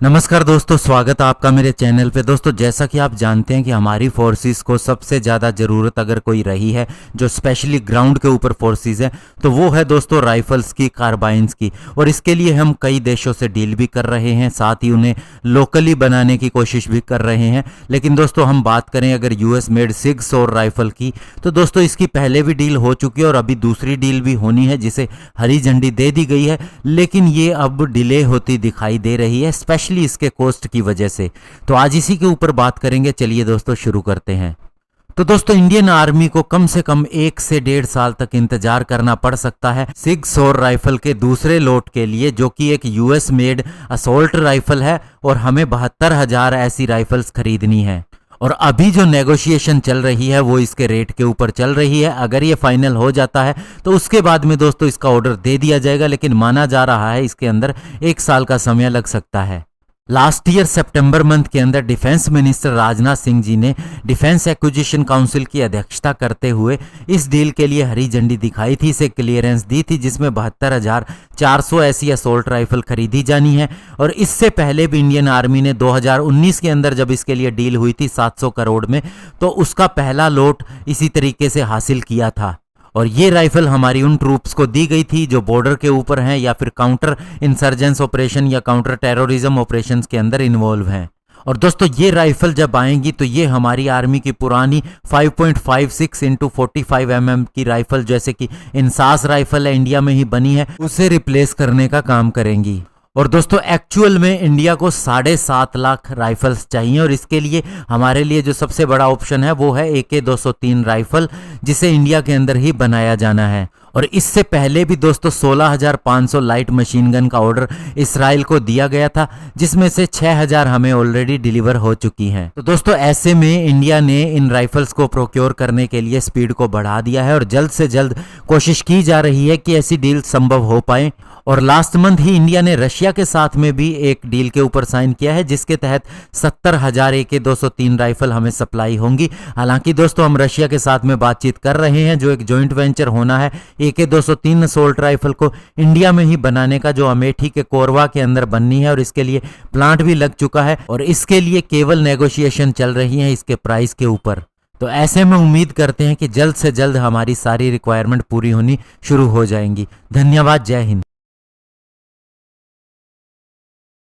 नमस्कार दोस्तों, स्वागत है आपका मेरे चैनल पे। दोस्तों, जैसा कि आप जानते हैं कि हमारी फोर्सेस को सबसे ज़्यादा ज़रूरत अगर कोई रही है, जो स्पेशली ग्राउंड के ऊपर फोर्सेस है, तो वो है दोस्तों राइफल्स की, कार्बाइन्स की। और इसके लिए हम कई देशों से डील भी कर रहे हैं, साथ ही उन्हें लोकली बनाने की कोशिश भी कर रहे हैं। लेकिन दोस्तों, हम बात करें अगर यूएस मेड सिग सौर राइफल की, तो दोस्तों इसकी पहले भी डील हो चुकी है और अभी दूसरी डील भी होनी है, जिसे हरी झंडी दे दी गई है। लेकिन ये अब डिले होती दिखाई दे रही है, स्पेशली इसके कॉस्ट की वजह से। तो आज इसी के ऊपर बात करेंगे। चलिए दोस्तों शुरू करते हैं। तो दोस्तों, इंडियन आर्मी को कम से कम 1 से 1.5 साल तक इंतजार करना पड़ सकता है सिग सौर राइफल के दूसरे लोट के लिए, जो कि एक यूएस मेड असोल्ट राइफल है और हमें 72,000 ऐसी राइफल्स खरीदनी है। और अभी जो नेगोशिएशन चल रही है वो इसके रेट के ऊपर चल रही है। अगर ये फाइनल हो जाता है तो उसके बाद में दोस्तों इसका ऑर्डर दे दिया जाएगा, लेकिन माना जा रहा है इसके अंदर 1 साल का समय लग सकता है। लास्ट ईयर सितंबर मंथ के अंदर डिफेंस मिनिस्टर राजनाथ सिंह जी ने डिफेंस एक्विजिशन काउंसिल की अध्यक्षता करते हुए इस डील के लिए हरी झंडी दिखाई थी, इसे क्लियरेंस दी थी, जिसमें 72,400 ऐसी असोल्ट राइफल खरीदी जानी है। और इससे पहले भी इंडियन आर्मी ने 2019 के अंदर जब इसके लिए डील हुई थी 700 करोड़ में, तो उसका पहला लोट इसी तरीके से हासिल किया था। और ये राइफल हमारी उन ट्रूप्स को दी गई थी जो बॉर्डर के ऊपर हैं या फिर काउंटर इंसर्जेंस ऑपरेशन या काउंटर टेररिज्म ऑपरेशंस के अंदर इन्वॉल्व हैं। और दोस्तों, ये राइफल जब आएंगी तो ये हमारी आर्मी की पुरानी 5.56 × 45 mm की राइफल, जैसे कि इंसास राइफल है, इंडिया में ही बनी है, उसे रिप्लेस करने का काम करेंगी। और दोस्तों, एक्चुअल में इंडिया को 7.5 लाख राइफल्स चाहिए और इसके लिए हमारे लिए जो सबसे बड़ा ऑप्शन है वो है AK-203 राइफल, जिसे इंडिया के अंदर ही बनाया जाना है। और इससे पहले भी दोस्तों 16,500 लाइट मशीन गन का ऑर्डर इसराइल को दिया गया था, जिसमें से 6,000 हमें ऑलरेडी डिलीवर हो चुकी हैं। तो दोस्तों, ऐसे में इंडिया ने इन राइफल्स को प्रोक्योर करने के लिए स्पीड को बढ़ा दिया है और जल्द से जल्द कोशिश की जा रही है कि ऐसी डील संभव हो पाए। और लास्ट मंथ ही इंडिया ने रशिया के साथ में भी एक डील के ऊपर साइन किया है, जिसके तहत 70,000 AK-203 राइफल हमें सप्लाई होंगी। हालांकि दोस्तों, हम रशिया के साथ में बातचीत कर रहे हैं, जो एक जॉइंट वेंचर होना है AK-203 असोल्ट राइफल को इंडिया में ही बनाने का, जो अमेठी के कोरवा के अंदर बननी है। और इसके लिए प्लांट भी लग चुका है और इसके लिए केवल नेगोशिएशन चल रही है इसके प्राइस के ऊपर। तो ऐसे में उम्मीद करते हैं कि जल्द से जल्द हमारी सारी रिक्वायरमेंट पूरी होनी शुरू हो जाएंगी। धन्यवाद। जय हिंद।